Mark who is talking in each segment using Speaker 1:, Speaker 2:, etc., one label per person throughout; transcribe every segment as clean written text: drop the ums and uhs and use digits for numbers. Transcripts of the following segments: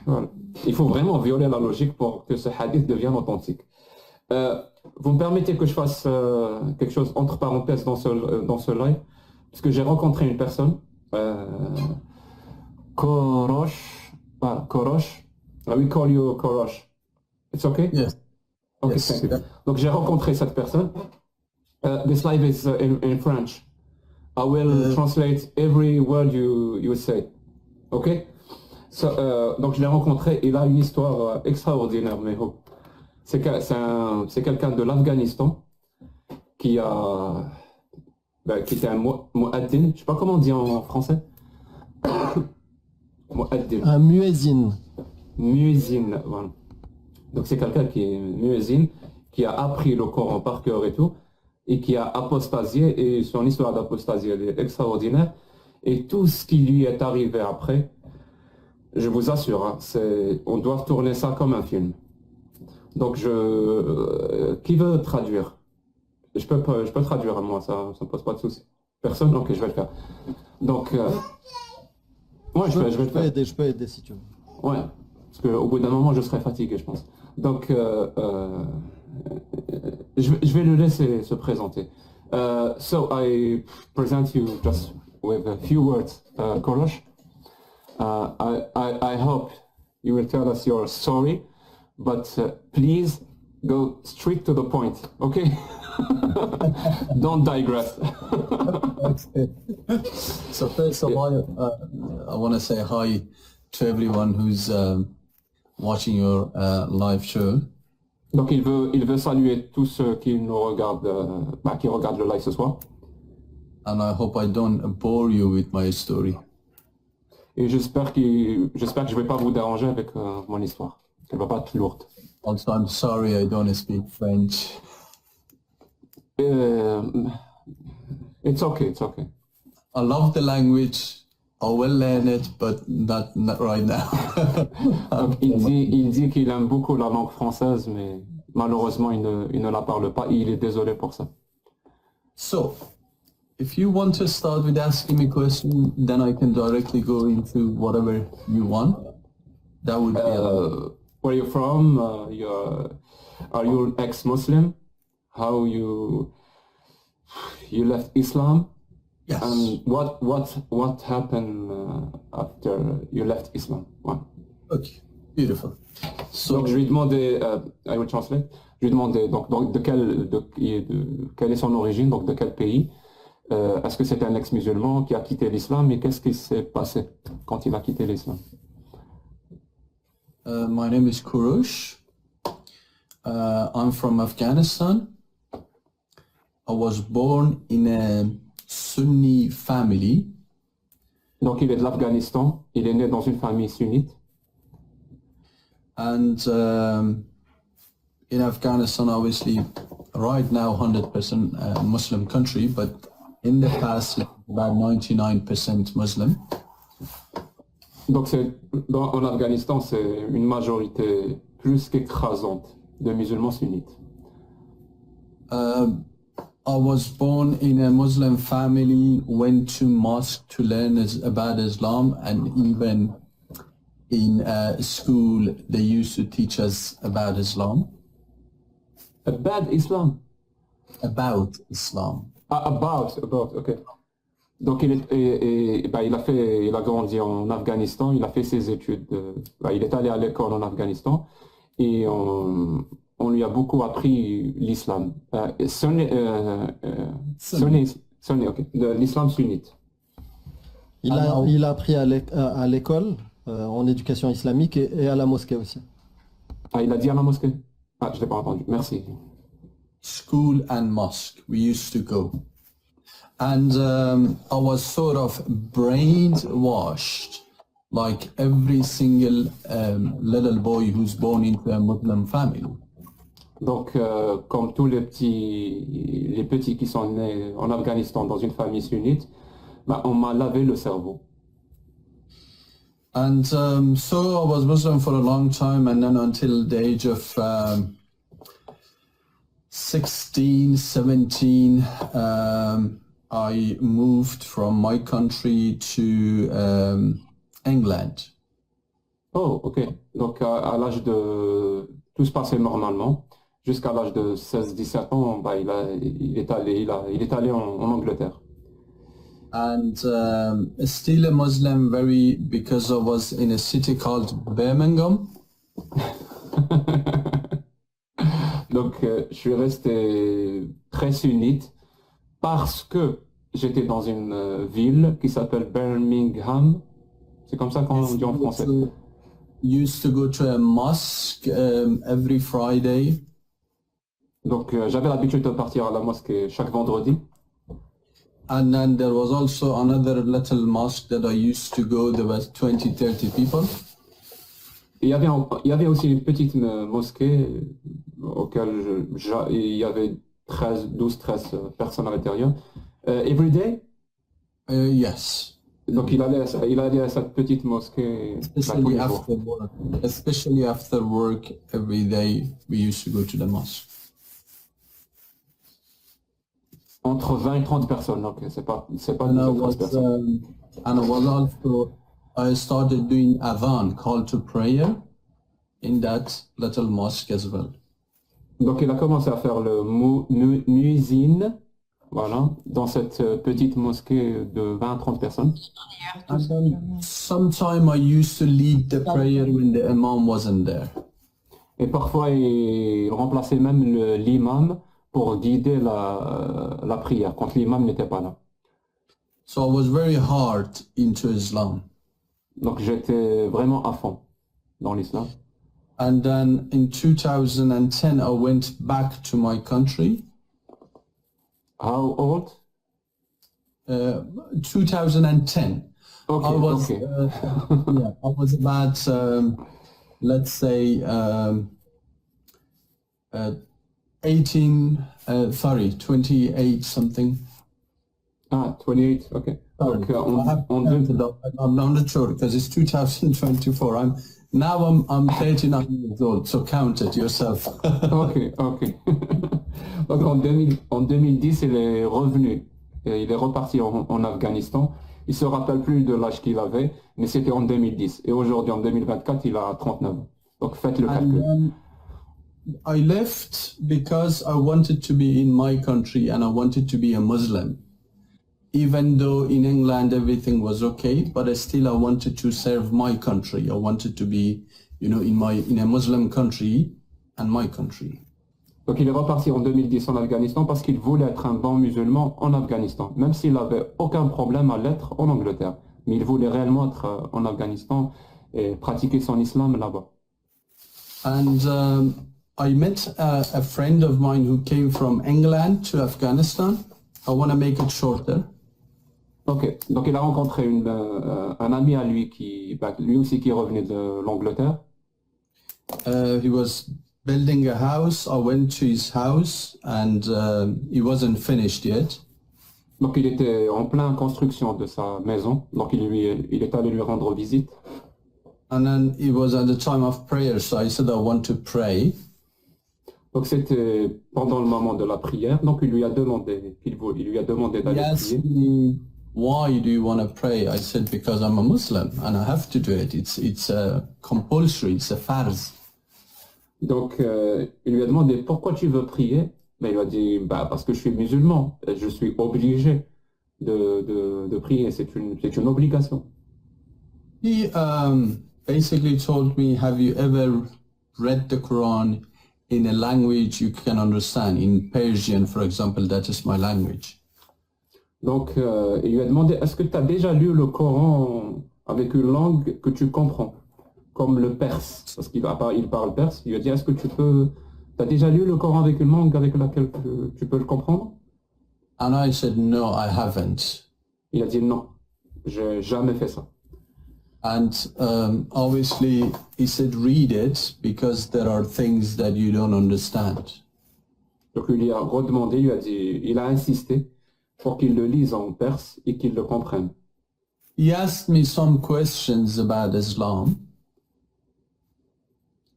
Speaker 1: Voilà. Il faut vraiment violer la logique pour que ce hadith devienne authentique. Vous me permettez que je fasse quelque chose entre parenthèses dans ce live, parce que j'ai rencontré une personne, Korosh, Korosh, we call you Korosh. It's okay?
Speaker 2: Yes.
Speaker 1: Okay,
Speaker 2: Yes.
Speaker 1: thank you. Donc j'ai rencontré cette personne. This live is in French. I will translate every word you say. Okay? So, donc je l'ai rencontré, il a une histoire extraordinaire, mais c'est quelqu'un de l'Afghanistan qui était un muaddin, je sais pas comment on dit en français. Muaddin.
Speaker 3: Un muezzin.
Speaker 1: Muezzin, voilà. Donc c'est quelqu'un qui est muezzin, qui a appris le Coran par cœur et tout, et qui a apostasié, et son histoire d'apostasie elle est extraordinaire, et tout ce qui lui est arrivé après, je vous assure, hein, on doit tourner ça comme un film. Donc qui veut traduire? Je peux traduire, moi, ça ne pose pas de souci. Personne? Ok, je vais le faire. Donc, ouais, je vais le faire.
Speaker 3: Je peux aider si tu veux.
Speaker 1: Ouais, parce qu'au bout d'un moment, je serai fatigué, je pense. Donc, je vais le laisser se présenter. So, I present you just with a few words, Korosh. I hope you will tell us your story, but please go straight to the point, okay? Don't digress.
Speaker 2: Okay. So first of all, I want to say hi to everyone who's watching your live show.
Speaker 1: Donc il veut saluer tous ceux qui nous regardent, qui regardent le live ce soir.
Speaker 2: And I hope I don't bore you with my story.
Speaker 1: Et j'espère que je vais pas vous déranger avec mon histoire. Elle va pas être lourde.
Speaker 2: Also, I'm sorry I don't speak French.
Speaker 1: It's okay, it's okay.
Speaker 2: I love the language. I will learn it, but not right now.
Speaker 1: Donc, il dit qu'il aime beaucoup la langue française, mais malheureusement, il ne la parle pas et il est désolé pour ça.
Speaker 2: So, if you want to start with asking me a question, then I can directly go into whatever you want. That would be
Speaker 1: where are you from? Are you an ex-Muslim? How you left Islam?
Speaker 2: Yes.
Speaker 1: And what happened after you left Islam? Ouais.
Speaker 2: Okay, beautiful. So,
Speaker 1: Donc je lui ai demandé, I will translate. Je lui ai demandé donc de quelle est son origine, donc de quel pays. Est-ce que c'était un ex-musulman qui a quitté l'islam et qu'est-ce qui s'est passé quand il a quitté l'islam?
Speaker 2: my name is Kurush. I'm from Afghanistan. I was born in a Sunni family.
Speaker 1: Donc il est de l'Afghanistan, il est né dans une famille sunnite.
Speaker 2: And in Afghanistan, obviously, right now 100% Muslim country, but in the past, about 99% Muslim.
Speaker 1: Donc en Afghanistan, c'est une majorité plus qu'écrasante de musulmans sunnites.
Speaker 2: I was born in a Muslim family, went to mosque to learn about Islam, and even in school they used to teach us about Islam.
Speaker 1: About Islam?
Speaker 2: About Islam.
Speaker 1: About, ok. Donc il a grandi en Afghanistan, il a fait ses études, il est allé à l'école en Afghanistan et on lui a beaucoup appris l'islam. Sunni, ok, l'islam sunnite.
Speaker 3: Il a appris à l'école, en éducation islamique et à la mosquée aussi.
Speaker 1: Ah, il a dit à la mosquée? Ah, je l'ai pas entendu, merci.
Speaker 2: School and mosque, we used to go. And I was sort of brainwashed, like every single little boy who's born into a Muslim family.
Speaker 1: Donc, comme tous les petits qui sont nés en Afghanistan dans une famille sunnite, on m'a lavé le cerveau.
Speaker 2: And so I was Muslim for a long time, and then until the age of 16, 17, I moved from my country to England.
Speaker 1: Oh, ok. Donc, à l'âge de... Tout se passait normalement. Jusqu'à l'âge de 16-17 ans, bah, il est allé en Angleterre.
Speaker 2: And still a Muslim very because I was in a city called Birmingham.
Speaker 1: Donc, je suis resté très sunnite parce que j'étais dans une ville qui s'appelle Birmingham. C'est comme ça qu'on dit en français.
Speaker 2: Used to go to a mosque every Friday.
Speaker 1: Donc, j'avais l'habitude de partir à la mosquée chaque vendredi.
Speaker 2: And then there was also another little mosque that I used to go. There was 20-30 people.
Speaker 1: Et il y avait aussi une petite mosquée auquel il y avait 12-13 personnes à l'intérieur. Every day?
Speaker 2: Yes.
Speaker 1: Donc, il allait à cette petite mosquée là, tous
Speaker 2: Especially
Speaker 1: les jours.
Speaker 2: after work. Especially after work, every day we used to go to the mosque.
Speaker 1: Entre 20 et 30 personnes, donc c'est pas
Speaker 2: And I
Speaker 1: 12 ou 13
Speaker 2: was
Speaker 1: personnes.
Speaker 2: and I was also I started doing adhan, call to prayer, in that little mosque as well.
Speaker 1: Donc il a commencé à faire le muezzin, voilà, dans cette petite mosquée de 20 à 30 personnes.
Speaker 2: And then sometime I used to lead the prayer when the imam wasn't there.
Speaker 1: Et parfois il remplaçait même l'imam pour guider la prière quand l'imam n'était pas là.
Speaker 2: So I was very hard into Islam.
Speaker 1: Donc j'étais vraiment à fond dans l'islam.
Speaker 2: And then in 2010 I went back to my country.
Speaker 1: How old?
Speaker 2: 2010.
Speaker 1: Okay,
Speaker 2: I was
Speaker 1: okay.
Speaker 2: yeah, I was about let's say 28 something.
Speaker 1: Ah, 28, ok.
Speaker 2: Sorry,
Speaker 1: Donc
Speaker 2: I have counted up. I'm not sure because it's 2024. I'm 39 years old, so count it yourself.
Speaker 1: Ok, ok. Donc en 2010, il est revenu. Et il est reparti en Afghanistan. Il ne se rappelle plus de l'âge qu'il avait, mais c'était en 2010. Et aujourd'hui, en 2024, il a 39 ans. Donc faites le
Speaker 2: And
Speaker 1: calcul.
Speaker 2: then I left because I wanted to be in my country and I wanted to be a Muslim. Even though in England everything was okay, but I wanted to serve my country. I wanted to be, in a Muslim country and my country.
Speaker 1: Donc il est reparti en 2010 en Afghanistan parce qu'il voulait être un bon musulman en Afghanistan, même s'il n'avait aucun problème à l'être en Angleterre. Mais il voulait réellement être en Afghanistan et pratiquer son islam là-bas.
Speaker 2: And I met a friend of mine who came from England to Afghanistan. I want to make it shorter.
Speaker 1: Ok, donc il a rencontré un ami à lui lui aussi qui revenait de l'Angleterre.
Speaker 2: He was building a house. I went to his house and he wasn't finished yet.
Speaker 1: Donc il était en pleine construction de sa maison, donc il est allé lui rendre visite.
Speaker 2: And then it was at the time of prayer, so I said I want to pray.
Speaker 1: Donc c'était pendant le moment de la prière, donc il lui a demandé
Speaker 2: He
Speaker 1: d'aller
Speaker 2: asked
Speaker 1: prier.
Speaker 2: me, why do you want to pray? I said, because I'm a Muslim and I have to do it. It's compulsory, it's a farz.
Speaker 1: Donc il lui a demandé pourquoi tu veux prier. Mais il a dit parce que je suis musulman, et je suis obligé de prier, c'est une obligation.
Speaker 2: He basically told me, have you ever read the Quran in a language you can understand? In Persian, for example, that is my language.
Speaker 1: Donc il lui a demandé est-ce que tu as déjà lu le Coran avec une langue que tu comprends, comme le perse, parce qu'il parle perse. Il lui a dit est-ce que tu as déjà lu le Coran avec une langue avec laquelle tu peux le comprendre?
Speaker 2: And I said, no, I haven't.
Speaker 1: Il a dit non, j'ai jamais fait ça.
Speaker 2: And obviously, he said, read it because there are things that you don't understand.
Speaker 1: Donc il lui a redemandé, il a insisté pour qu'il le lise en perse et qu'il le comprenne.
Speaker 2: He asked me some questions about Islam,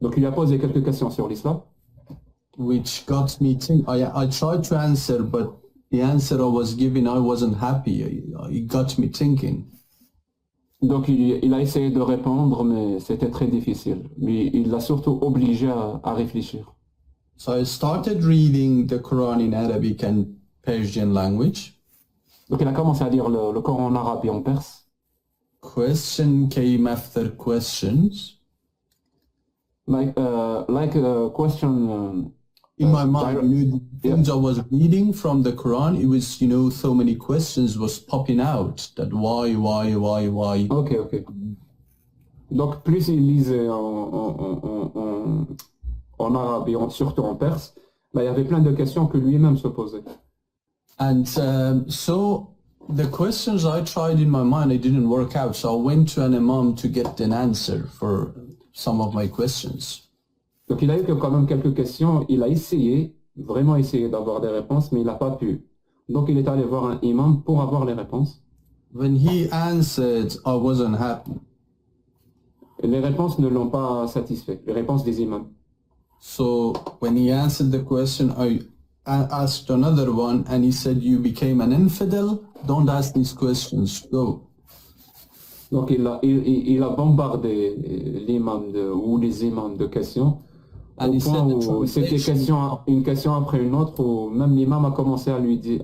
Speaker 1: Donc il lui a posé quelques questions sur l'islam.
Speaker 2: which got me thinking. I tried to answer, but the answer I was giving, I wasn't happy. It got me thinking.
Speaker 1: Donc il a essayé de répondre, mais c'était très difficile. Mais il l'a surtout obligé à réfléchir.
Speaker 2: So I started reading the Quran in Arabic and Persian language.
Speaker 1: Donc il a commencé à lire le Coran en arabe et en perse.
Speaker 2: Question came after questions.
Speaker 1: Like a question.
Speaker 2: In my mind, the things I was reading from the Quran, it was, so many questions was popping out. That why?
Speaker 1: Ok. Donc plus il lisait en arabe et surtout en perse, il y avait plein de questions que lui-même se posait.
Speaker 2: And so the questions I tried in my mind, it didn't work out. So I went to an imam to get an answer for some of my questions.
Speaker 1: Donc il a eu quand même quelques questions, il a vraiment essayé d'avoir des réponses, mais il n'a pas pu. Donc il est allé voir un imam pour avoir les réponses.
Speaker 2: When he answered, I wasn't happy.
Speaker 1: Et les réponses ne l'ont pas satisfait, les réponses des imams.
Speaker 2: So when he answered the question, I asked another one and he said, you became an infidel, don't ask these questions, go.
Speaker 1: Donc il a bombardé l'imam ou les imams de questions.
Speaker 2: And
Speaker 1: Au
Speaker 2: he
Speaker 1: point
Speaker 2: said the
Speaker 1: où c'était
Speaker 2: translation,
Speaker 1: une question après une autre, où même l'imam a commencé à lui dire,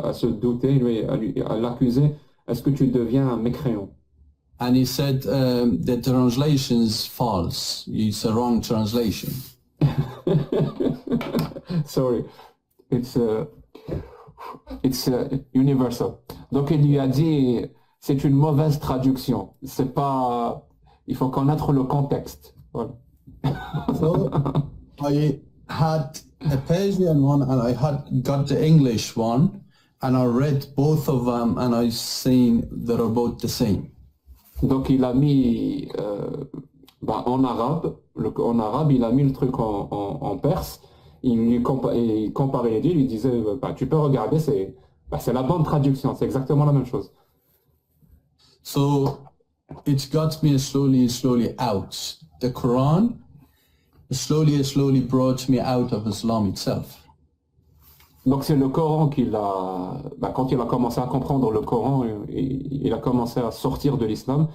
Speaker 1: à se douter, à l'accuser, est-ce que tu deviens un mécréant?
Speaker 2: and he said the translation's false. It's a wrong translation.
Speaker 1: Sorry, it's universal. Donc il lui a dit, c'est une mauvaise traduction. C'est pas, il faut connaître le contexte. Voilà.
Speaker 2: So I had a Persian one and I had got the English one and I read both of them and I seen they're both the same.
Speaker 1: Donc il a mis en arabe, il a mis le truc en perse, il comparait les deux, il lui disait tu peux regarder, c'est la bonne traduction, c'est exactement la même chose.
Speaker 2: So it got me slowly out. The Quran slowly brought me out of Islam itself.
Speaker 1: Donc c'est le Coran quand il a commencé à comprendre le Coran, il a commencé à sortir de l'islam.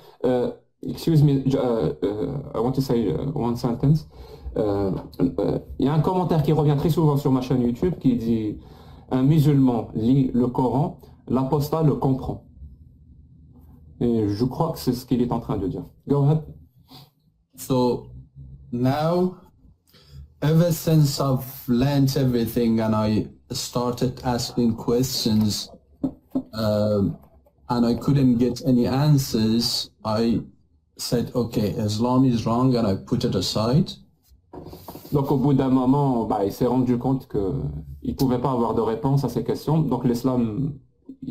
Speaker 1: Excuse me, I want to say one sentence. Il y a un commentaire qui revient très souvent sur ma chaîne YouTube qui dit un musulman lit le Coran, l'apostat le comprend. Et je crois que c'est ce qu'il est en train de dire. Go ahead.
Speaker 2: So now, ever since I've learned everything and I started asking questions and I couldn't get any answers, I said, okay, Islam is wrong, and I put it aside.
Speaker 1: Donc au bout d'un moment, il s'est rendu compte qu'il ne pouvait pas avoir de réponse à ces questions, donc l'islam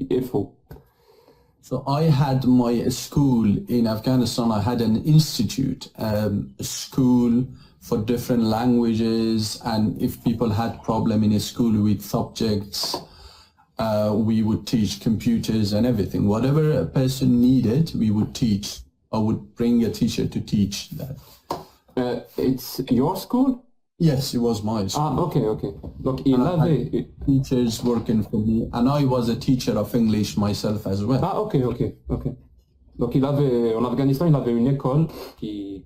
Speaker 1: est faux.
Speaker 2: So I had my school in Afghanistan, I had an institute, a school for different languages, and if people had problem in a school with subjects, we would teach computers and everything. Whatever a person needed, we would teach. I would bring a teacher to teach that.
Speaker 1: It's your school?
Speaker 2: Yes, it was my school.
Speaker 1: Ah, ok. Donc il avait...
Speaker 2: Teachers working for me, and I was a teacher of English myself as well.
Speaker 1: Ah, ok. Donc en Afghanistan, il avait une école qui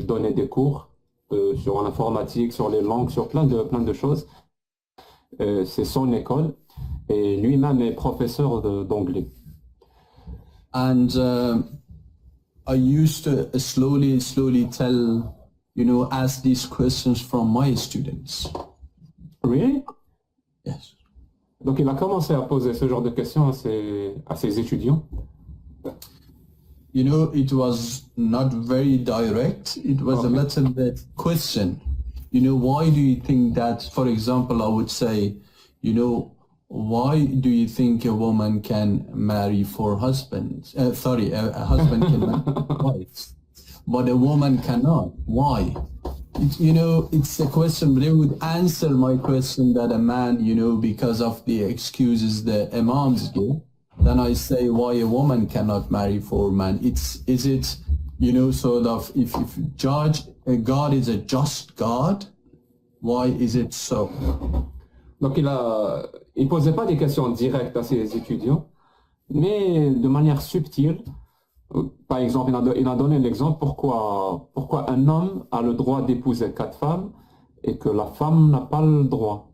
Speaker 1: donnait des cours sur l'informatique, sur les langues, sur plein de choses. C'est son école, et lui-même est professeur d'anglais.
Speaker 2: And I used to slowly tell, ask these questions from my students.
Speaker 1: Really?
Speaker 2: Yes.
Speaker 1: Donc il a commencé à poser ce genre de questions à ses étudiants.
Speaker 2: It was not very direct. It was a little bit question. Why do you think that, for example, I would say, why do you think a woman can marry four husbands? A husband can marry four wives, but a woman cannot. Why? It's a question, but they would answer my question that a man, because of the excuses the imams give. Then I say why a woman cannot marry four men. Is it, sort of, if God is a just God, why is it so?
Speaker 1: Donc il posait pas des questions directes à ses étudiants, mais de manière subtile, Par exemple, il a donné l'exemple pourquoi un homme a le droit d'épouser 4 femmes et que la femme n'a pas le droit.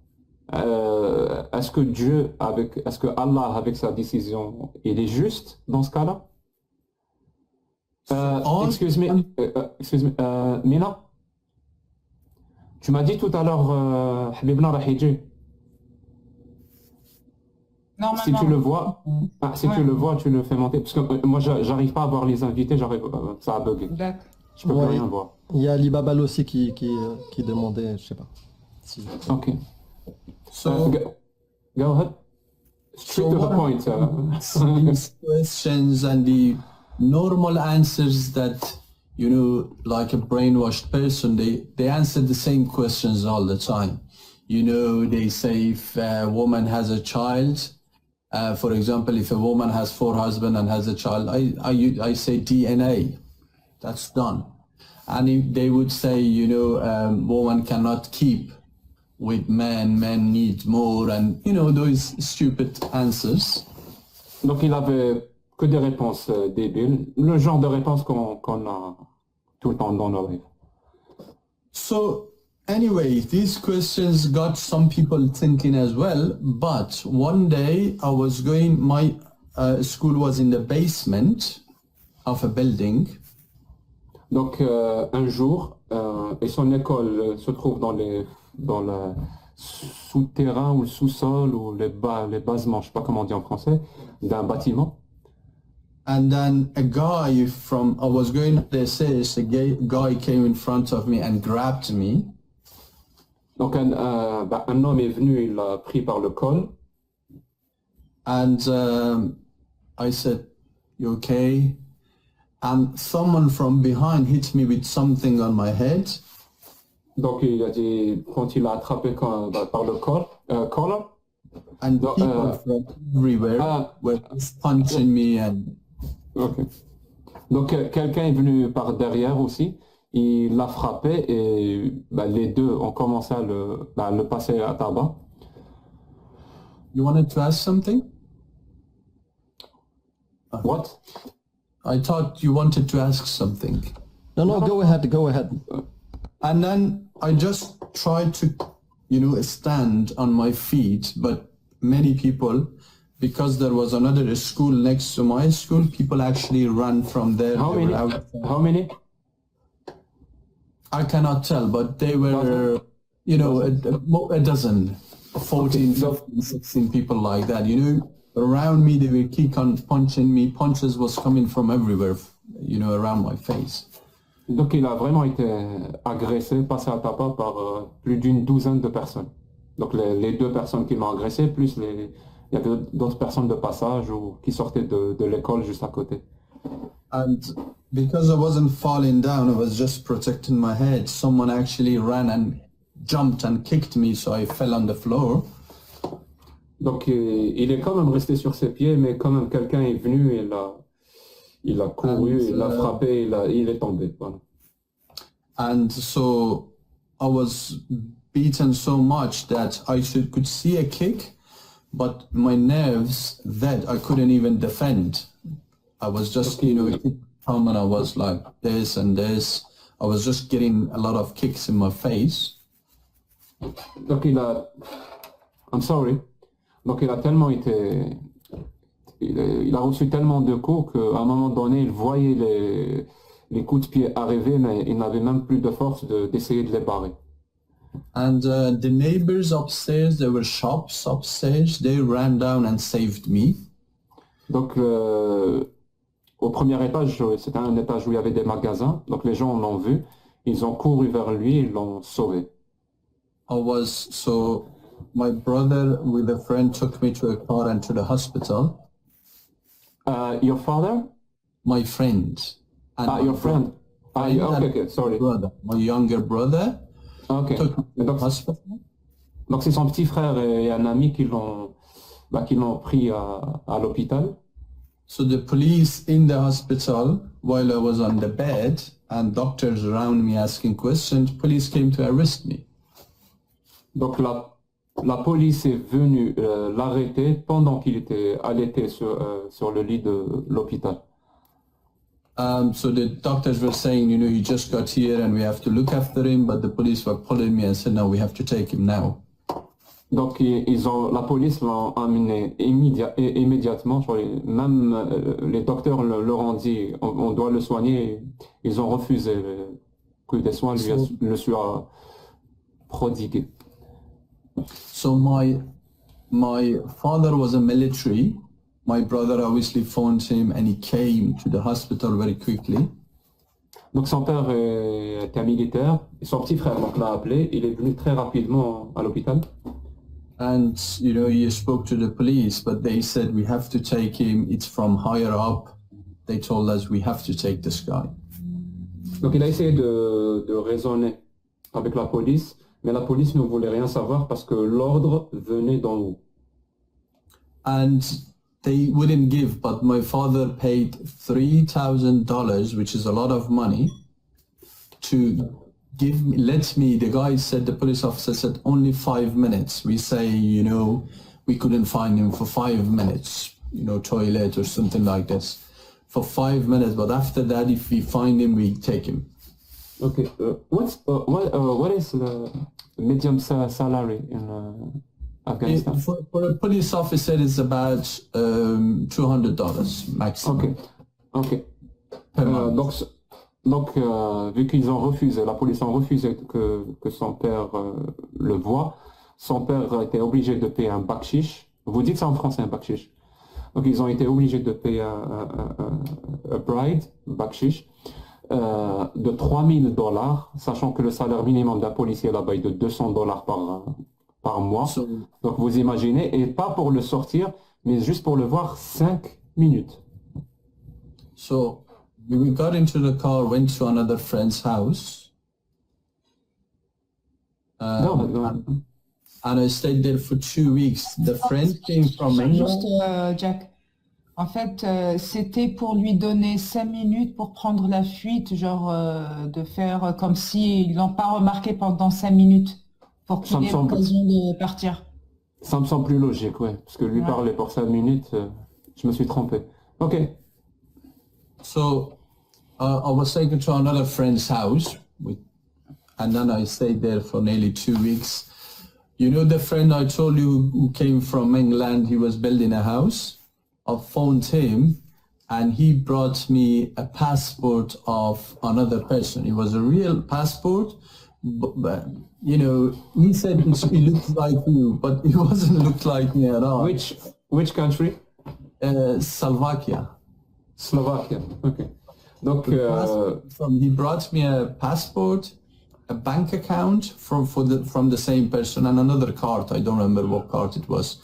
Speaker 1: Est-ce que Allah, avec sa décision, il est juste dans ce cas-là? Excuse me, Mina, tu m'as dit tout à l'heure, Habibna Rahidji, si tu le vois, si tu le vois, tu le fais monter. Parce que moi, j'arrive pas à voir les invités, ça a bugué.
Speaker 4: D'accord.
Speaker 1: Je peux plus
Speaker 3: Ouais,
Speaker 1: rien voir.
Speaker 3: il y a Ali Babal aussi qui demandait, je sais pas.
Speaker 1: Ok.
Speaker 2: So,
Speaker 1: Go ahead. Straight to the
Speaker 2: what
Speaker 1: point.
Speaker 2: these questions and the normal answers that, like a brainwashed person, they answer the same questions all the time. They say if a woman has a child, for example, if a woman has 4 husbands and has a child, I say DNA. That's done. And if they would say, woman cannot keep with men need more, and those stupid answers.
Speaker 1: Donc il avait que des réponses débiles, le genre de réponses qu'on a tout le temps dans nos rêves.
Speaker 2: So anyway, these questions got some people thinking as well, but one day I was going, my school was in the basement of a building.
Speaker 1: Donc un jour, et son école se trouve dans le souterrain ou le sous-sol ou les basements, je sais pas comment on dit en français, d'un bâtiment.
Speaker 2: And then a guy I was going to the stairs, a guy came in front of me and grabbed me.
Speaker 1: Donc un homme est venu, il l'a pris par le col.
Speaker 2: And I said, "You okay?" And someone from behind hit me with something on my head.
Speaker 1: Donc il a dit, quand il l'a attrapé par le collar,
Speaker 2: And people from everywhere were punching me and...
Speaker 1: Ok. Donc quelqu'un est venu par derrière aussi, il l'a frappé et les deux ont commencé à le passer à tabac.
Speaker 2: You wanted to ask something?
Speaker 1: What?
Speaker 2: I thought you wanted to ask something.
Speaker 3: No, go ahead.
Speaker 2: And then I just tried to, stand on my feet, but many people, because there was another school next to my school, people actually ran from there.
Speaker 1: How
Speaker 2: They
Speaker 1: many?
Speaker 2: were outside.
Speaker 1: How many?
Speaker 2: I cannot tell, but they were, a dozen, 14, 15, 16 people like that, Around me, they were keep on punching me. Punches was coming from everywhere, around my face.
Speaker 1: Donc il a vraiment été agressé, passé à tabac par plus d'une douzaine de personnes. Donc les 2 personnes qui l'ont agressé, plus il y avait d'autres personnes de passage ou qui sortaient de l'école juste à côté.
Speaker 2: And because I wasn't falling down, I was just protecting my head. Someone actually ran and jumped and kicked me, so I fell on the floor.
Speaker 1: Donc il est quand même resté sur ses pieds, mais quand même quelqu'un est venu et il a couru, il l'a frappé, il est tombé. Voilà.
Speaker 2: And so I was beaten so much that I could see a kick, but my nerves that I couldn't even defend. I was just, come and I was like this and this. I was just getting a lot of kicks in my face.
Speaker 1: Donc I'm sorry. Donc il a tellement été, il a reçu tellement de coups qu'à un moment donné, il voyait les coups de pied arriver, mais il n'avait même plus de force d'essayer de les barrer.
Speaker 2: And the neighbors upstairs, there were shops upstairs, they ran down and saved me.
Speaker 1: Donc au premier étage, c'était un étage où il y avait des magasins, donc les gens l'ont vu, ils ont couru vers lui, ils l'ont sauvé.
Speaker 2: My brother with a friend took me to a car and to the hospital.
Speaker 1: Your father?
Speaker 2: My friend. And
Speaker 1: your friend. Okay, sorry.
Speaker 2: Brother, my younger brother took me to the hospital.
Speaker 1: Donc c'est son petit frère et un ami qui l'ont pris à l'hôpital.
Speaker 2: So the police in the hospital while I was on the bed and doctors around me asking questions, police came to arrest me.
Speaker 1: Donc la police est venue l'arrêter pendant qu'il était allaité sur le lit de l'hôpital.
Speaker 2: So the doctors were saying, you know, he just got here and we have to look after him, but the police were pulling me and said, no, we have to take him now.
Speaker 1: Donc la police l'a amené immédiatement. Même les docteurs leur ont dit on doit le soigner. Ils ont refusé que des soins le soient prodigués.
Speaker 2: So my father was a military. My brother obviously phoned him and he came to the hospital very quickly.
Speaker 1: Donc son père était un militaire et son petit frère donc l'a appelé. Il est venu très rapidement à l'hôpital.
Speaker 2: And, you know, he spoke to the police, but they said, we have to take him. It's from higher up. They told us we have to take this guy.
Speaker 1: Donc il a essayé de raisonner avec la police, mais la police ne voulait rien savoir parce que l'ordre venait d'en haut.
Speaker 2: And they wouldn't give, but my father paid $3,000, which is a lot of money, to the guy said, the police officer said, only 5 minutes. We say, you know, we couldn't find him for 5 minutes, you know, toilet or something like this, for 5 minutes. But after that, if we find him, we take him.
Speaker 1: Okay. What is the medium salary in Afghanistan?
Speaker 2: For a police officer, it's about $200 maximum.
Speaker 1: Okay. Donc, vu qu'ils ont refusé, la police a refusé que son père le voie, son père a été obligé de payer un bakshish. Vous dites ça en français, un bakshish. Donc, ils ont été obligés de payer un bride, bakshish, de $3,000, sachant que le salaire minimum d'un policier là-bas est de $200 par mois. Donc, vous imaginez, et pas pour le sortir, mais juste pour le voir 5 minutes.
Speaker 2: So, we got into the car, went to another friend's house. And I stayed there for 2 weeks. The friend came from England.
Speaker 4: Juste, Jack. En fait, c'était pour lui donner 5 minutes pour prendre la fuite, genre de faire comme s'ils l'ont pas remarqué pendant 5 minutes, pour qu'il ait l'occasion de partir.
Speaker 1: Ça me semble plus logique, ouais. Parce que lui parler pour 5 minutes, je me suis trompé. Ok.
Speaker 2: So I was taken to another friend's house, and then I stayed there for nearly 2 weeks. You know the friend I told you who came from England, he was building a house. I phoned him, and he brought me a passport of another person. It was a real passport, but you know, he said he looks like you, but it wasn't look like me at all.
Speaker 1: Which country?
Speaker 2: Slovakia.
Speaker 1: Slovakia. Okay. Donc,
Speaker 2: he brought me a passport, a bank account from the same person, and another card. I don't remember what card it was,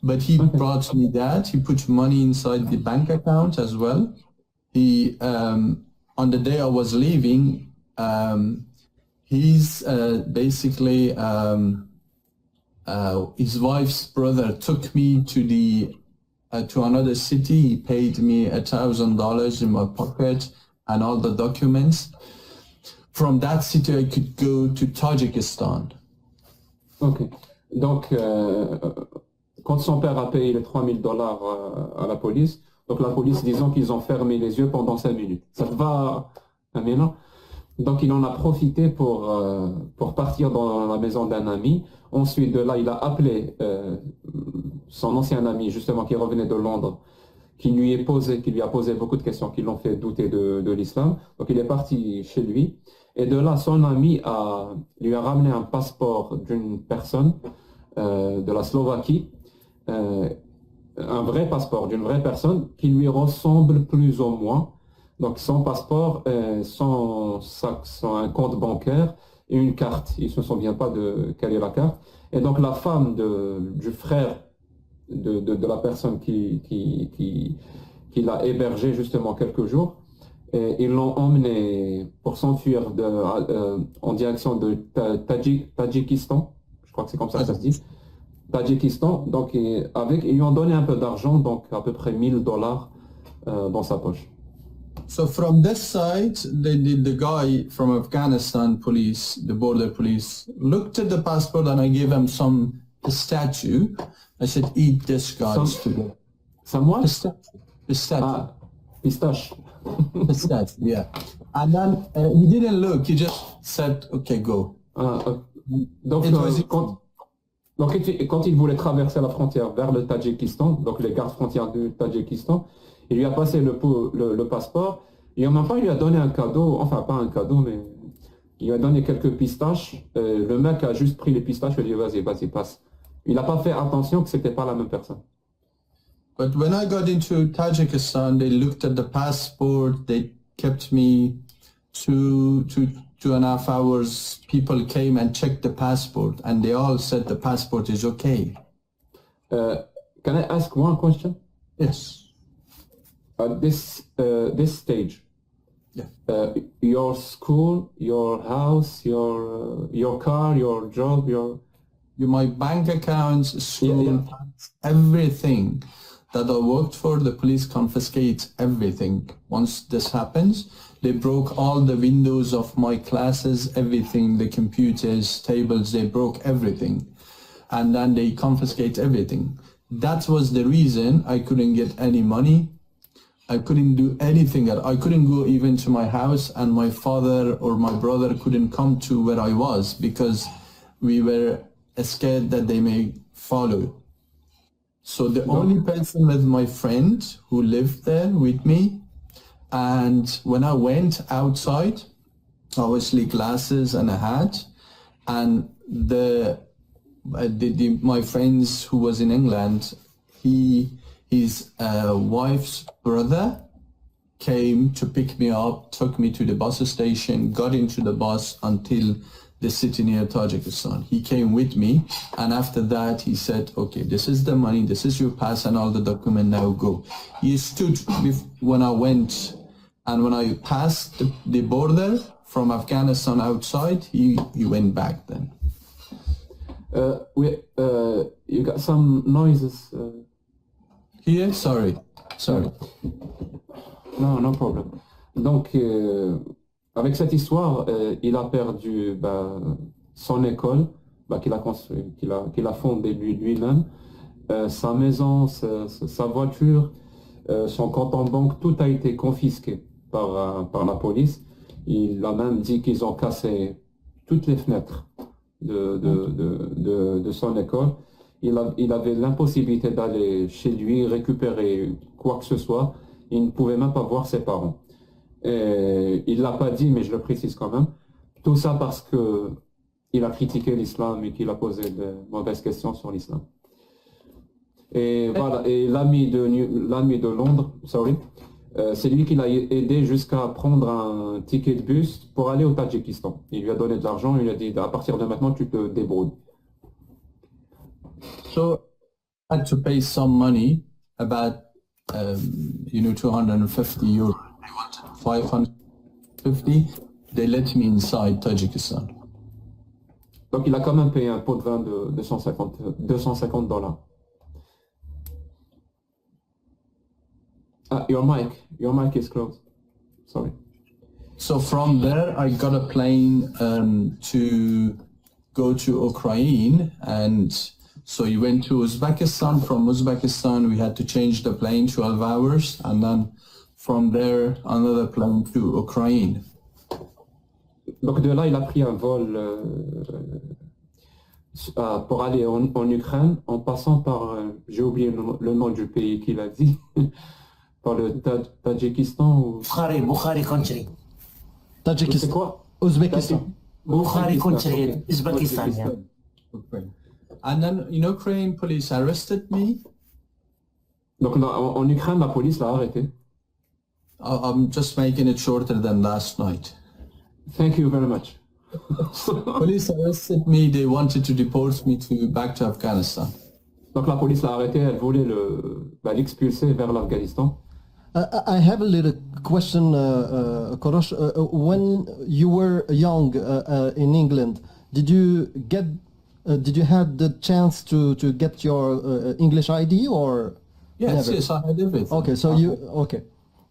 Speaker 2: but he brought me that. He put money inside the bank account as well. He on the day I was leaving, he's basically his wife's brother took me to another city. He paid me $1,000 in my pocket and all the documents. From that city, I could go to Tajikistan.
Speaker 1: Ok. Donc, quand son père a payé les $3,000 à la police, donc la police, disons qu'ils ont fermé les yeux pendant 5 minutes. Ça te va, Amina? Donc, il en a profité pour partir dans la maison d'un ami. Ensuite, de là, il a appelé son ancien ami, justement, qui revenait de Londres, qui lui a posé beaucoup de questions qui l'ont fait douter de l'islam. Donc, il est parti chez lui. Et de là, son ami lui a ramené un passeport d'une personne de la Slovaquie, un vrai passeport d'une vraie personne qui lui ressemble plus ou moins. Donc, son passeport, son un compte bancaire et une carte. Il ne se souvient pas de quelle est la carte. Et donc, la femme du frère de la personne qui l'a hébergé justement quelques jours, et ils l'ont emmené pour s'enfuir en direction de Tadjikistan. Je crois que c'est comme ça que ça se dit. Tadjikistan. Donc, ils lui ont donné un peu d'argent, donc à peu près $1,000 dans sa poche.
Speaker 2: So from this side, the guy from Afghanistan police, the border police, looked at the passport and I gave him some pistachio. I said, eat this, guys.
Speaker 1: Some what?
Speaker 2: Pistachio.
Speaker 1: Ah, pistache.
Speaker 2: That's that, yeah. And then he didn't look, he just said, okay, go.
Speaker 1: Donc,
Speaker 2: It was-
Speaker 1: quand il voulait traverser la frontière vers le Tadjikistan, donc les gardes frontières du Tadjikistan, il lui a passé le passeport et en même temps il lui a donné un cadeau, enfin pas un cadeau, mais il lui a donné quelques pistaches. Le mec a juste pris les pistaches et lui a dit vas-y, passe. Il n'a pas fait attention que c'était pas la même personne.
Speaker 2: But when I got into Tajikistan, they looked at the passport, they kept me 2.5 hours. People came and checked the passport and they all said the passport is okay.
Speaker 1: Can I ask one question?
Speaker 2: Yes.
Speaker 1: At this stage,
Speaker 2: Yeah.
Speaker 1: your school, your house, your car, your job,
Speaker 2: My bank accounts, school,
Speaker 1: Yeah.
Speaker 2: everything that I worked for, the police confiscate everything. Once this happens, they broke all the windows of my classes, everything, the computers, tables, they broke everything. And then they confiscate everything. That was the reason I couldn't get any money. I couldn't do anything. I couldn't go even to my house, and my father or my brother couldn't come to where I was because we were scared that they may follow. So the only person was my friend who lived there with me. And when I went outside, obviously glasses and a hat, and my friends who was in England, his wife's brother came to pick me up, took me to the bus station, got into the bus until the city near Tajikistan. He came with me, and after that he said, okay, this is the money, this is your pass and all the document, now go. He stood when I went, and when I passed the border from Afghanistan outside, he went back then.
Speaker 1: You got some noises.
Speaker 2: Here? Sorry.
Speaker 1: No problem. Donc, avec cette histoire, il a perdu son école qu'il a construit, qu'il a fondée lui-même, sa maison, sa voiture, son compte en banque, tout a été confisqué par la police. Il a même dit qu'ils ont cassé toutes les fenêtres de son école. Il avait l'impossibilité d'aller chez lui récupérer quoi que ce soit. Il ne pouvait même pas voir ses parents. Et il ne l'a pas dit, mais je le précise quand même. Tout ça parce que il a critiqué l'islam et qu'il a posé de mauvaises questions sur l'islam. Et voilà. Et l'ami de Londres, c'est lui qui l'a aidé jusqu'à prendre un ticket de bus pour aller au Tadjikistan. Il lui a donné de l'argent, il lui a dit à partir de maintenant tu te débrouilles.
Speaker 2: So I had to pay some money, about 250 euros. They wanted 550. They let me inside Tajikistan.
Speaker 1: Donc il a quand même payé un pot de vin de 250 $. Your mic is closed. Sorry.
Speaker 2: So from there, I got a plane to go to Ukraine, and so you went to Uzbekistan. From Uzbekistan, we had to change the plane 12 hours, and then from there, another plane to Ukraine.
Speaker 1: Donc de là, il a pris un vol pour aller en Ukraine, en passant par, j'ai oublié le nom du pays qu'il a dit, par le Tadjikistan ou...
Speaker 5: Bukhari country.
Speaker 1: C'est
Speaker 3: Tajikistan.
Speaker 1: quoi?
Speaker 3: Ouzbékistan.
Speaker 5: Bukhari country, Uzbekistan. Yeah.
Speaker 2: Ukraine. And then Ukraine police arrested me.
Speaker 1: Donc en Ukraine, la police l'a arrêté.
Speaker 2: I'm just making it shorter than last night.
Speaker 1: Thank you very much.
Speaker 2: Police arrested me. They wanted to deport me back to Afghanistan.
Speaker 1: Donc la police l'a arrêté, elle voulait l'expulser vers l'Afghanistan.
Speaker 3: I have a little question, Korosh. When you were young in England, did you have the chance to get your English ID or?
Speaker 2: Yes,
Speaker 3: never?
Speaker 2: yes, I had everything.
Speaker 3: Okay, so you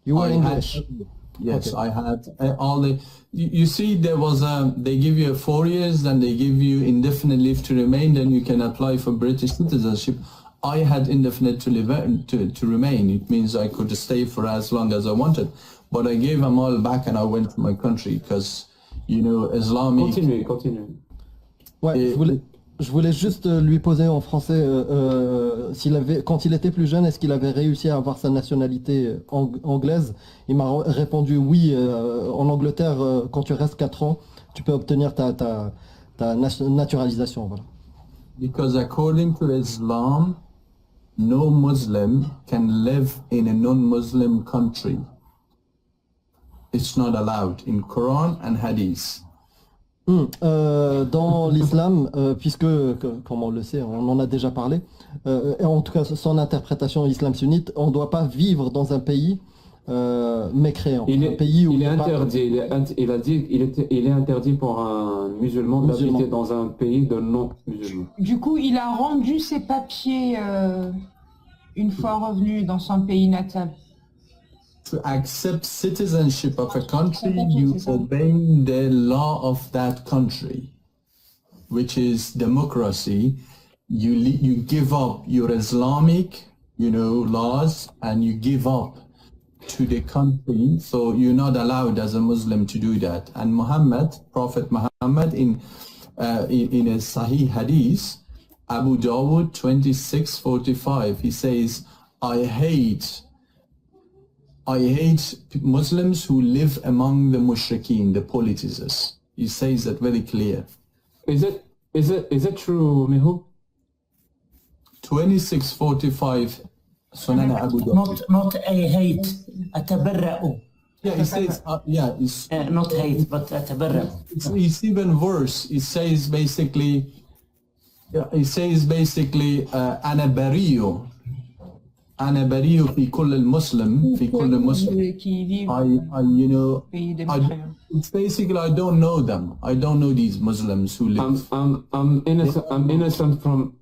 Speaker 3: were
Speaker 2: I
Speaker 3: English.
Speaker 2: had, yes,
Speaker 3: Okay.
Speaker 2: I had all the. You see, there was they give you 4 years, then they give you indefinite leave to remain, then you can apply for British citizenship. I had indefinite to remain. It means I could stay for as long as I wanted. but I gave them all back and I went to my country because, you know, Islamic.
Speaker 1: Continue.
Speaker 3: Ouais,
Speaker 2: Et-
Speaker 3: je voulais juste lui poser en français quand il était plus jeune, est-ce qu'il avait réussi à avoir sa nationalité anglaise? Il m'a répondu oui. En Angleterre, quand tu restes 4 ans, tu peux obtenir ta naturalisation. Voilà.
Speaker 2: Because according to Islam, no Muslim can live in a non-Muslim country. It's not allowed in Quran and Hadith.
Speaker 3: Dans l'islam, puisque, comme on le sait, on en a déjà parlé, et en tout cas son interprétation islam sunnite, on ne doit pas vivre dans un pays mécréant, un pays où
Speaker 1: il est
Speaker 3: il n'y a pas-
Speaker 1: interdit. Il a dit il est interdit pour un musulman d'habiter dans un pays de non-musulmans.
Speaker 4: Du coup, il a rendu ses papiers une fois revenu dans son pays natal.
Speaker 2: To accept citizenship of a country,
Speaker 4: C'est
Speaker 2: you
Speaker 4: ça.
Speaker 2: obey the law of that country, which is democracy. You give up your Islamic, you know, laws, and you give up to the country. So you're not allowed as a Muslim to do that. And Muhammad, Prophet Muhammad, in a Sahih Hadith, Abu Dawud 26:45, he says, I hate Muslims who live among the mushrikeen, the polytheists. He says that very clear.
Speaker 1: Is it true, Mihu?
Speaker 2: 26:45 Sunan Abu Dawud.
Speaker 5: not I hate أتبرأ.
Speaker 2: Yeah, he says,
Speaker 5: Not hate but أتبرأ.
Speaker 2: it's even worse. It says basically, أنا بريء في كل المسلم في كل مسلم.
Speaker 4: Qui vivent
Speaker 2: You know,
Speaker 4: au pays des mécréants.
Speaker 2: it's basically I don't know them. I don't know these Muslims who live.
Speaker 1: I'm innocent from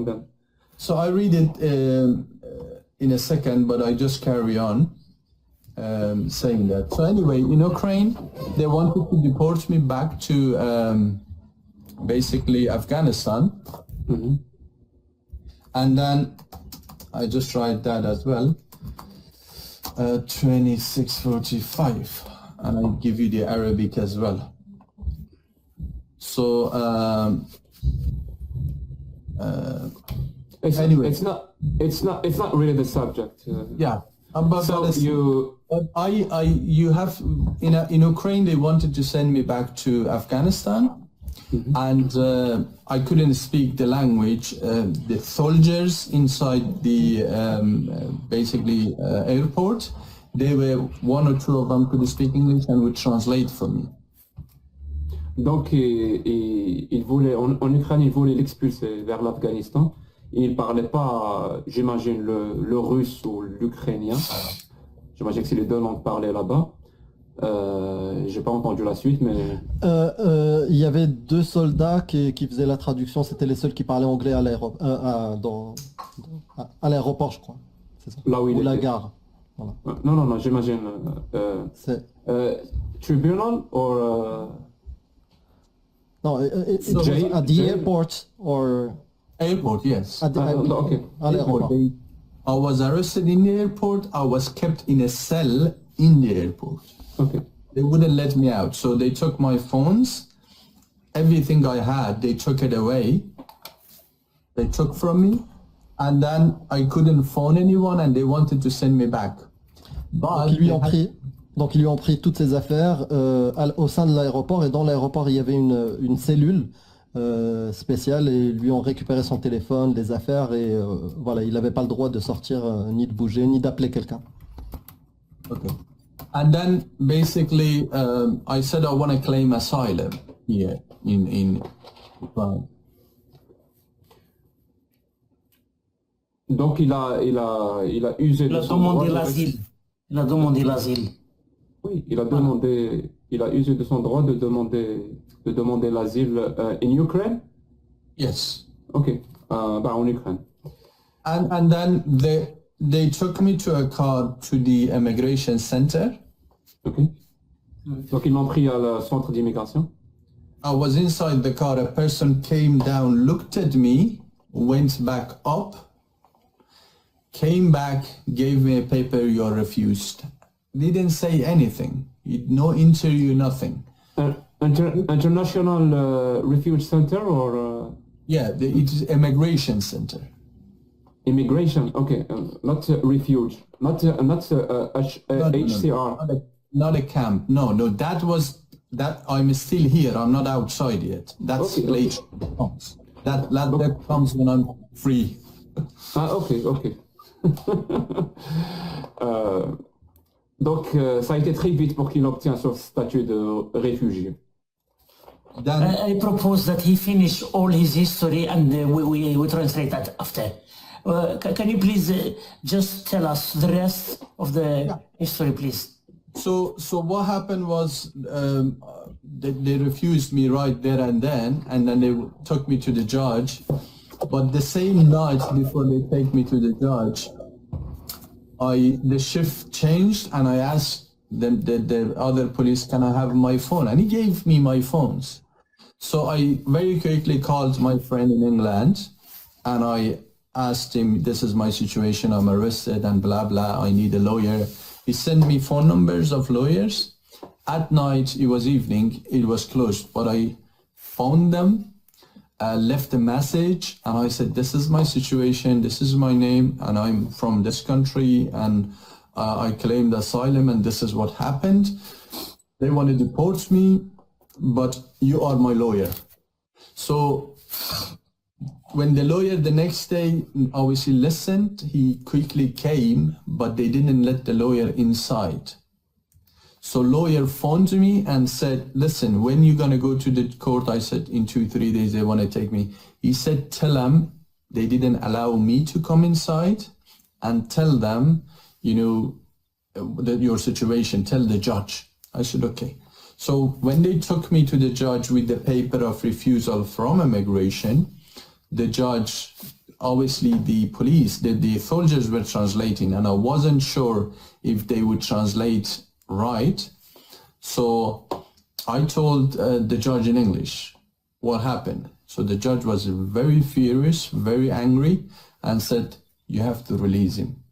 Speaker 1: them.
Speaker 2: So I read it in a second, but I just carry on saying that. So anyway, in Ukraine, they wanted to deport me back to basically Afghanistan. And then I just write that as well. 26:45, and I give you the Arabic as well. So anyway.
Speaker 1: It's not really the subject.
Speaker 2: yeah, but
Speaker 1: So
Speaker 2: it's-
Speaker 1: you
Speaker 2: you have in Ukraine they wanted to send me back to Afghanistan, and I couldn't speak the language. The soldiers inside the basically airport, they were one or two of them could speak English and would translate for me.
Speaker 1: donc il voulait en Ukraine, il voulait l'expulser vers l'Afghanistan. Il parlait pas, j'imagine, le russe ou l'ukrainien. J'imagine que c'est les deux langues parlées là-bas. J'ai pas entendu la suite, mais
Speaker 3: Il y avait 2 soldats qui faisaient la traduction, c'était les seuls qui parlaient anglais à l'aéroport, je crois. C'est ça.
Speaker 1: là où il
Speaker 3: Ou la
Speaker 1: était.
Speaker 3: gare. Voilà.
Speaker 1: Non, j'imagine.
Speaker 3: C'est-
Speaker 1: Tribunal or
Speaker 3: Non, it
Speaker 2: So-
Speaker 3: was at the
Speaker 1: Jail-
Speaker 3: airport or
Speaker 2: Airport, yes.
Speaker 3: at the
Speaker 1: okay.
Speaker 3: à l'aéroport.
Speaker 2: I was arrested in the airport. I was kept in a cell in the airport.
Speaker 1: Okay.
Speaker 2: They wouldn't let me out, so they took my phones, everything I had, they took it away. They took from me, and then I couldn't phone anyone, and they wanted to send me back. But
Speaker 3: Donc ils lui ont pris toutes ses affaires au sein de l'aéroport, et dans l'aéroport il y avait une cellule spéciale, et ils lui ont récupéré son téléphone, les affaires, et voilà, il n'avait pas le droit de sortir, ni de bouger, ni d'appeler quelqu'un.
Speaker 2: okay. And then basically, I said I want to claim asylum here in Ukraine.
Speaker 1: Donc il a usé
Speaker 5: Il
Speaker 1: de
Speaker 5: a
Speaker 1: son droit
Speaker 5: demandé
Speaker 1: de-
Speaker 5: l'asile. Il a demandé l'asile.
Speaker 1: Oui, il a usé de son droit de demander l'asile in Ukraine.
Speaker 2: Yes.
Speaker 1: Ok, en Ukraine.
Speaker 2: And then they took me to a car to the immigration center.
Speaker 1: Ok. Donc ils l'ont pris à le centre d'immigration.
Speaker 2: I was inside the car. A person came down, looked at me, went back up, came back, gave me a paper. You're refused. didn't say anything. No interview, nothing.
Speaker 1: International Refuge Center or
Speaker 2: Yeah, it's immigration center.
Speaker 1: immigration? Okay, not refuge, not HCR.
Speaker 2: Not a camp. No, that was that. I'm still here. I'm not outside yet. That's
Speaker 1: Okay,
Speaker 2: later. Comes. That comes when I'm free.
Speaker 1: Ok. Donc, ça a été très vite pour qu'il obtienne son statut de réfugié.
Speaker 2: Then
Speaker 5: I propose that he finish all his history and we translate that after. Can you please just tell us the rest of the history, please?
Speaker 2: so what happened was they refused me right there and then they took me to the judge. But the same night before they take me to the judge, the shift changed and I asked the other police, can I have my phone? And he gave me my phones. So I very quickly called my friend in England and I asked him, this is my situation, I'm arrested and blah, blah, I need a lawyer. He sent me phone numbers of lawyers. At night, it was evening, it was closed, but I found them, left a message, and I said, this is my situation, this is my name, and I'm from this country, and I claimed asylum, and this is what happened. They want to deport me, but you are my lawyer. So when the lawyer the next day obviously listened, he quickly came, but they didn't let the lawyer inside. So lawyer phoned me and said, listen, when you going to go to the court? I said, in 2-3 days, they want to take me. He said, tell them they didn't allow me to come inside and tell them, that your situation, tell the judge. I said, okay. So when they took me to the judge with the paper of refusal from immigration, the judge, obviously the police, the soldiers were translating, and I wasn't sure if they would translate right. So I told the judge in English what happened. So the judge was very furious, very angry, and said, you have to release him.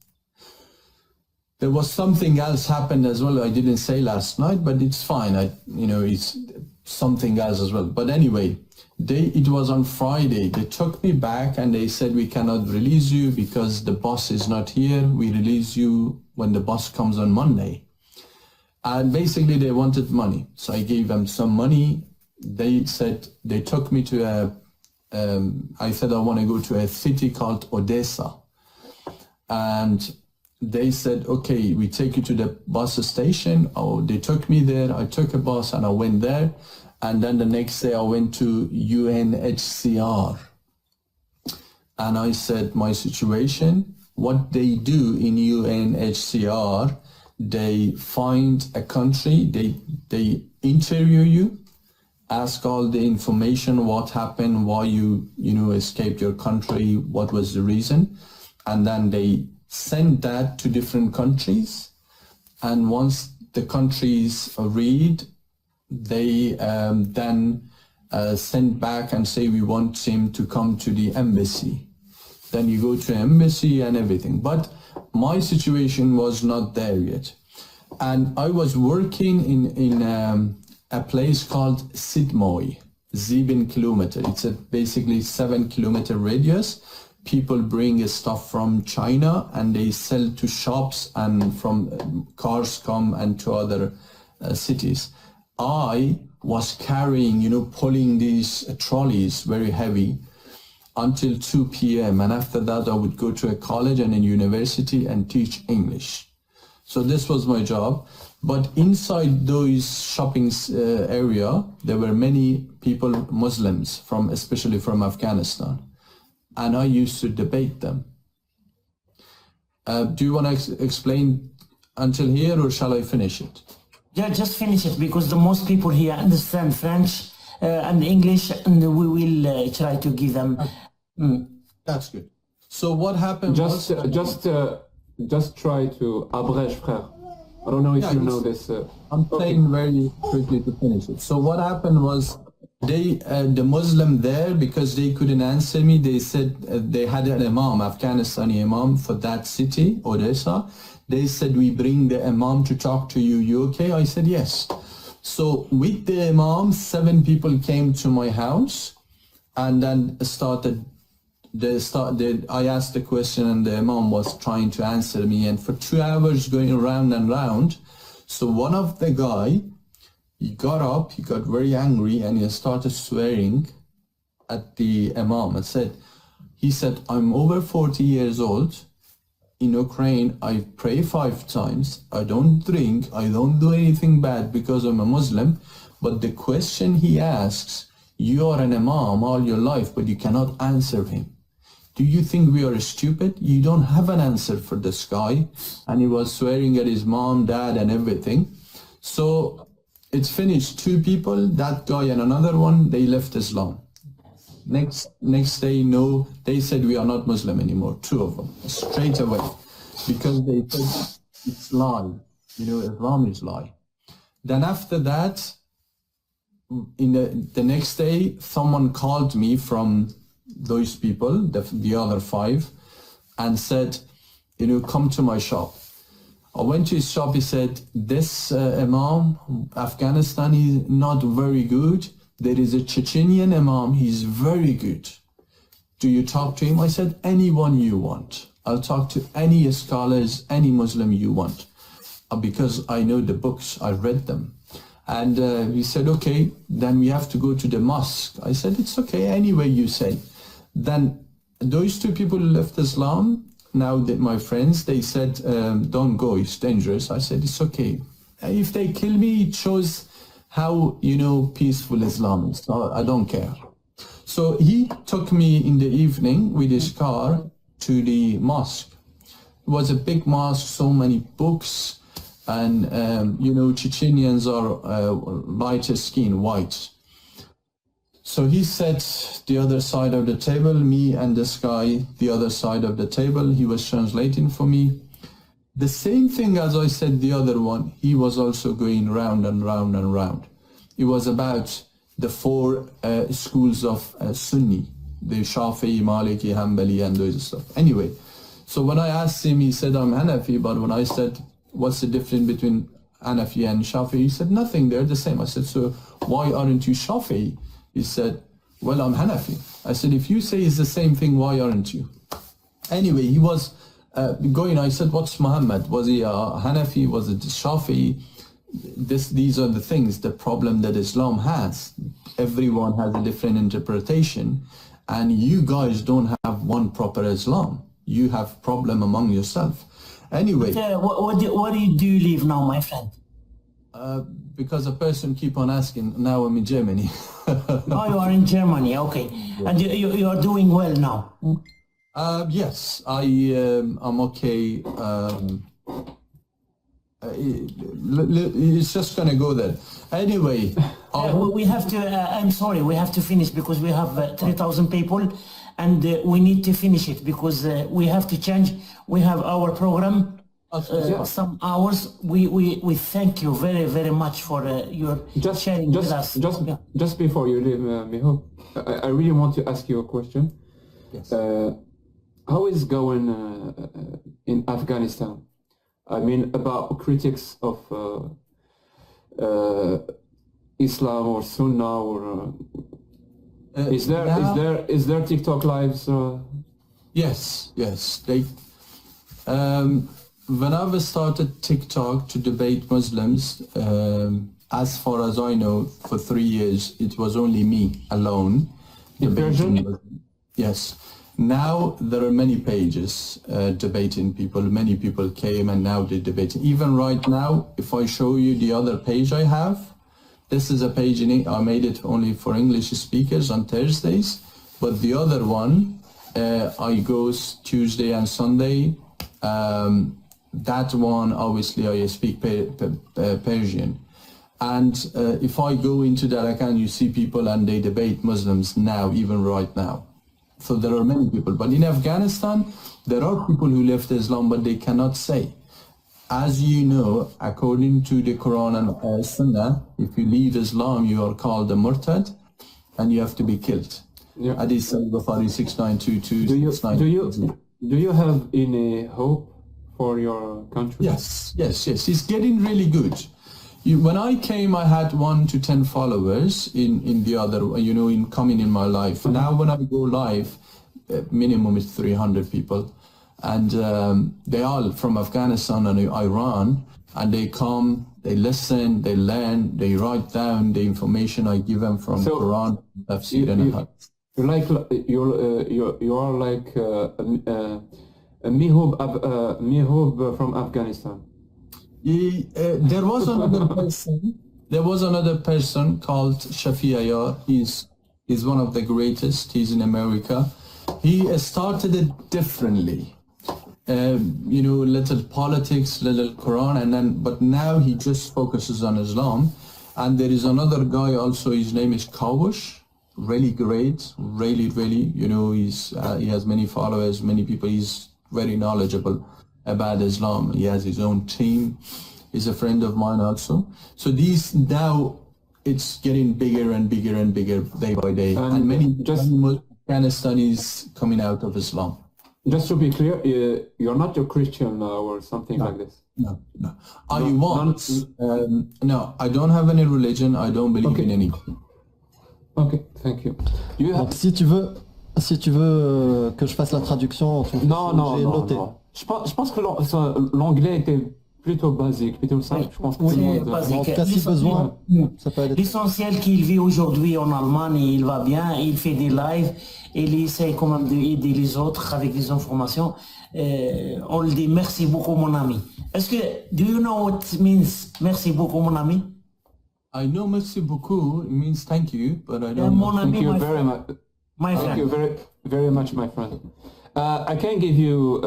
Speaker 2: There was something else happened as well. I didn't say last night, but it's fine. It's something else as well. But anyway, it was on Friday. They took me back and they said, we cannot release you because the boss is not here. We release you when the boss comes on Monday. And basically they wanted money. So I gave them some money. They said, they took me to I said, I want to go to a city called Odessa. And they said, okay, we take you to the bus station. Oh, they took me there. I took a bus and I went there. And then the next day I went to UNHCR. And I said, my situation, what they do in UNHCR, they find a country, they interview you, ask all the information, what happened, why you escaped your country, what was the reason. And then they send that to different countries. And once the countries read, they then send back and say, we want him to come to the embassy. Then you go to embassy and everything. But my situation was not there yet. And I was working in a place called Sidmoy, 7 kilometer. It's a basically 7 kilometer radius. People bring stuff from China and they sell to shops, and from cars come and to other cities. I was carrying, pulling these trolleys very heavy until 2 p.m. And after that, I would go to a college and a university and teach English. So this was my job. But inside those shopping area, there were many people, Muslims, especially from Afghanistan. And I used to debate them. Do you want to explain until here, or shall I finish it?
Speaker 5: Yeah, just finish it, because the most people here understand French and English, and we will try to give them.
Speaker 2: That's good. So what happened
Speaker 1: Just try to abrège, frère. I don't know if you know this.
Speaker 2: I'm saying very quickly to finish it. So what happened was, the Muslim there, because they couldn't answer me, they said they had an imam, Afghanistani imam for that city, Odessa. They said, we bring the imam to talk to you. You okay? I said, yes. So with the imam, 7 people came to my house, and then I asked the question, and the imam was trying to answer me, and for 2 hours going round and round. So one of the guy, he got up, he got very angry, and he started swearing at the imam and he said, I'm over 40 years old. In Ukraine, I pray 5 times. I don't drink. I don't do anything bad because I'm a Muslim. But the question he asks, you are an imam all your life, but you cannot answer him. Do you think we are stupid? You don't have an answer for this guy. And he was swearing at his mom, dad, and everything. So it's finished. 2 people, that guy and another one, they left Islam. Next day, no, they said we are not Muslim anymore. 2 of them, straight away, because they said it's lie. Islam is lie. Then after that, in the next day, someone called me from those people, the other 5, and said, come to my shop. I went to his shop. He said, this imam, Afghanistani, not very good. There is a Chechenian imam, he's very good. Do you talk to him? I said, anyone you want. I'll talk to any scholars, any Muslim you want. Because I know the books, I read them. And he said, okay, then we have to go to the mosque. I said, it's okay, any way you say. Then those 2 people left Islam. Now my friends, they said, don't go, it's dangerous. I said, it's okay. If they kill me, it shows how, peaceful Islam is. I don't care. So he took me in the evening with his car to the mosque. It was a big mosque, so many books, and, Chechenians are lighter skin, white. So he sat the other side of the table, me and this guy, the other side of the table. He was translating for me. The same thing as I said the other one, he was also going round and round and round. It was about the 4 schools of Sunni, the Shafi'i, Maliki, Hanbali, and those stuff. Anyway, so when I asked him, he said, I'm Hanafi, but when I said, what's the difference between Hanafi and Shafi'i? He said, nothing, they're the same. I said, so why aren't you Shafi'i? He said, well, I'm Hanafi. I said, if you say it's the same thing, why aren't you? Anyway, he was going, I said, what's Muhammad? Was he a Hanafi? Was it Shafi'i? These are the things, the problem that Islam has. Everyone has a different interpretation, and you guys don't have one proper Islam. You have problem among yourself. Anyway.
Speaker 5: What do you live now, my friend?
Speaker 2: Because a person keep on asking, now I'm in Germany.
Speaker 5: Oh, you are in Germany, okay. Yeah. And you are doing well now?
Speaker 2: Yes, I'm okay. It's just gonna go there. Anyway.
Speaker 5: We have to, I'm sorry, we have to finish because we have 3,000 people and we need to finish it because we have to change. We have our program. Some hours. We thank you very, very much for your sharing with us.
Speaker 1: Just before you leave, Miho, I really want to ask you a question.
Speaker 2: Yes.
Speaker 1: How is going in Afghanistan? I mean, about critics of Islam or Sunnah, or is there TikTok lives?
Speaker 2: Yes. They. When I started TikTok to debate Muslims, as far as I know, for 3 years, it was only me alone.
Speaker 1: In Persian?
Speaker 2: Yes. Now there are many pages debating people. Many people came and now they debate. Even right now, if I show you the other page I have, this is a page I made it only for English speakers on Thursdays. But the other one, I go Tuesday and Sunday. That one, obviously, I speak Persian. And if I go into that account, you see people and they debate Muslims now, even right now. So there are many people. But in Afghanistan, there are people who left Islam, but they cannot say. As you know, according to the Quran and Sunnah, if you leave Islam, you are called a murtad. and you have to be killed.
Speaker 1: Yeah.
Speaker 2: Hadith al-Bukhari 6922.
Speaker 1: Do you have any hope for your country?
Speaker 2: Yes. It's getting really good. When I came, I had 1 to 10 followers in the other, in coming in my life. Now when I go live, minimum is 300 people. And they all from Afghanistan and Iran, and they come, they listen, they learn, they write down the information I give them from Quran, Tafsir, and Hadith.
Speaker 1: You are like a mihub from Afghanistan.
Speaker 2: There was another person. There was another person called Shafi Ayar. He's one of the greatest. He's in America. He started it differently. Little politics, little Quran, but now he just focuses on Islam. And there is another guy also. His name is Kawash. Really great. Really. He has many followers, many people. He's very knowledgeable about Islam. He has his own team. He's a friend of mine also. So these now it's getting bigger and bigger and bigger day by day. And many Afghanistan coming out of Islam.
Speaker 1: Just to be clear, you're not a Christian or something like this.
Speaker 2: No. I don't have any religion. I don't believe in any.
Speaker 1: Okay, thank you.
Speaker 3: Donc si tu veux que je fasse la traduction, j'ai noté.
Speaker 1: Non. Je pense que l'anglais était plutôt basique, plutôt simple. Je pense que
Speaker 3: En tout cas, si besoin, ça peut aller.
Speaker 5: L'essentiel qu'il vit aujourd'hui en Allemagne, il va bien, il fait des lives, et il essaie quand même d'aider les autres avec des informations. On le dit merci beaucoup mon ami. Est-ce que, do you know what it means merci beaucoup mon ami?
Speaker 2: I know merci beaucoup, it means thank you, but I don't
Speaker 5: know.
Speaker 1: Thank you very much. Thank you very, very much, my friend. I can give you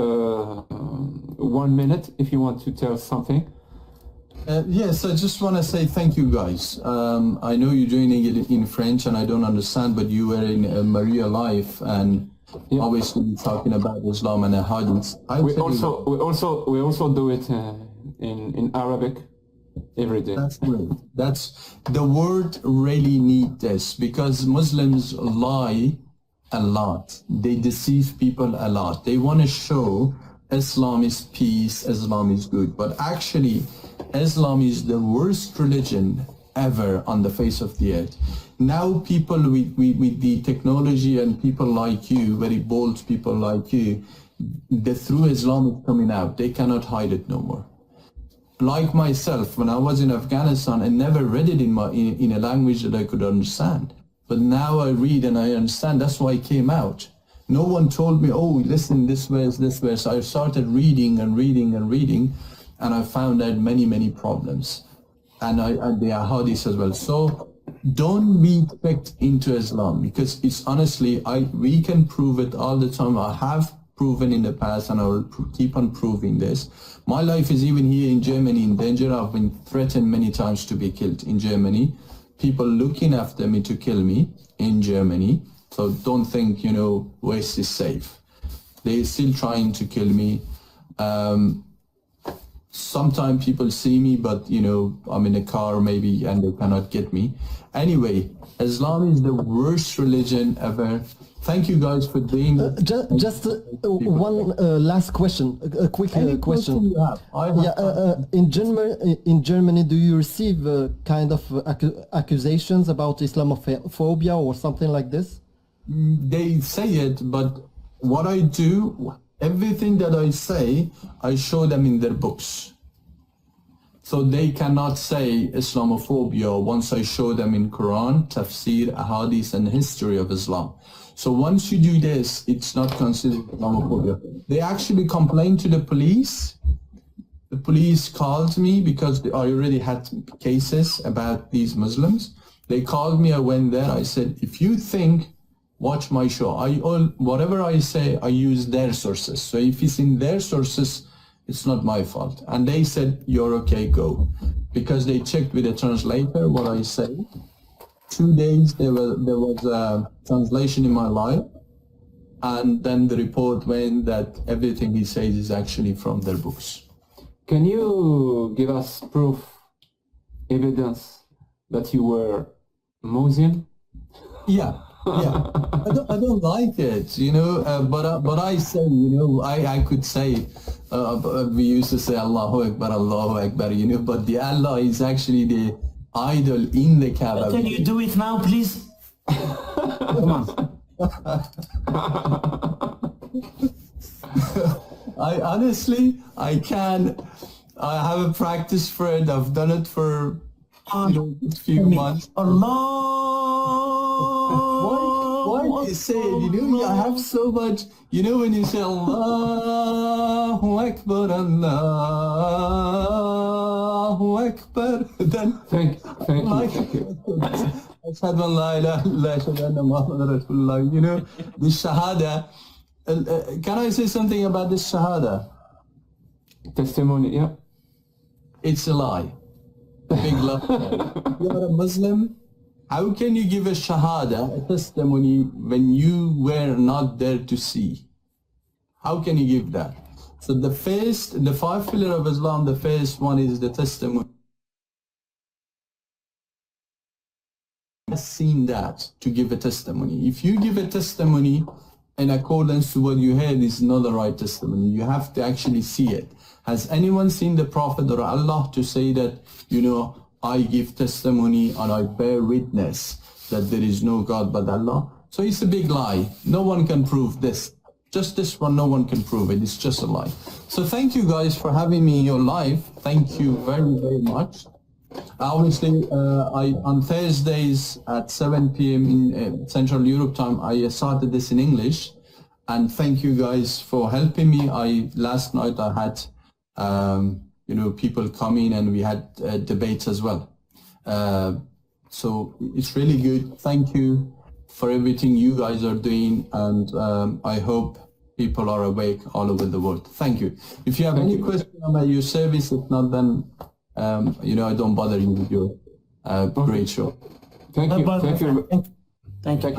Speaker 1: 1 minute if you want to tell something.
Speaker 2: Yes, I just want to say thank you guys. I know you're doing it in French and I don't understand, but you were in Maria Life and obviously talking about Islam and Hadith.
Speaker 1: We also do it in Arabic every day.
Speaker 2: That's great. That's the word really need this because Muslims lie a lot. They deceive people a lot. They want to show Islam is peace, Islam is good, but actually Islam is the worst religion ever on the face of the earth. Now people with the technology and people like you, very bold people like you, the true Islam is coming out. They cannot hide it no more. Like myself, when I was in Afghanistan, I never read it in a language that I could understand. But now I read and I understand. That's why I came out. No one told me, oh, listen, this verse. I started reading and I found out many problems. And the ahadith as well. So don't be tricked into Islam because it's honestly, we can prove it all the time. I have proven in the past and I will keep on proving this. My life is even here in Germany in danger. I've been threatened many times to be killed in Germany. People looking after me to kill me in Germany. So don't think, West is safe. They're still trying to kill me. Sometimes people see me, but, I'm in a car maybe and they cannot get me. Anyway, Islam is the worst religion ever. Thank you guys for being...
Speaker 3: Just one last question, a quick question. In Germany, do you receive kind of accusations about Islamophobia or something like this?
Speaker 2: They say it, but what I do, everything that I say, I show them in their books. So they cannot say Islamophobia once I show them in Quran, Tafsir, Ahadith, and history of Islam. So once you do this, it's not considered Islamophobia. They actually complained to the police. The police called me because I already had cases about these Muslims. They called me, I went there, I said, if you think, watch my show. Whatever I say, I use their sources. So if it's in their sources, it's not my fault. And they said, you're okay, go. Because they checked with the translator what I say. 2 days there was a translation in my life, and then the report went that everything he says is actually from their books.
Speaker 1: Can you give us proof, evidence that you were Muslim?
Speaker 2: Yeah, yeah. I don't like it, you know. But I say, you know, I could say, we used to say Allahu Akbar, you know. But the Allah is actually the idol in the Kaaba.
Speaker 5: Can you do it now, please? Come on.
Speaker 2: I honestly, I can. I have a practice for it. I've done it for a few months. Why do you say it? You know, I have so much. You know, when you say Allahu Akbar, Allahu Akbar, then
Speaker 1: Thank you.
Speaker 2: أشهد أن لا إله إلا أشهد أن محمد رسول الله. You know, the Shahada. Can I say something about this Shahada?
Speaker 1: Testimony, yeah.
Speaker 2: It's a lie. A big lie. You are a Muslim. How can you give a Shahada, a testimony, when you were not there to see? How can you give that? So the five pillars of Islam, the first one is the testimony. Has seen that to give a testimony. If you give a testimony in accordance to what you heard, is not the right testimony. You have to actually see it. Has anyone seen the Prophet or Allah to say that, you know, I give testimony and I bear witness that there is no God but Allah? So it's a big lie. No one can prove this. Just this one, no one can prove it. It's just a lie. So thank you guys for having me in your life. Thank you very, very much. Obviously, on Thursdays at 7 p.m. in Central Europe time, I started this in English. And thank you guys for helping me. Last night I had, you know, people come in and we had debates as well. So it's really good. Thank you for everything you guys are doing. And I hope people are awake all over the world. Thank you. If you have any question about your service, if not, then you know, I don't bother you with your great show.
Speaker 1: Thank you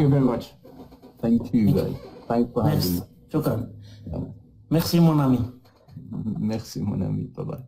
Speaker 1: very much.
Speaker 2: Thank you guys. Thanks for having me.
Speaker 5: شكرا. Merci mon ami.
Speaker 2: Merci mon ami. Bye bye.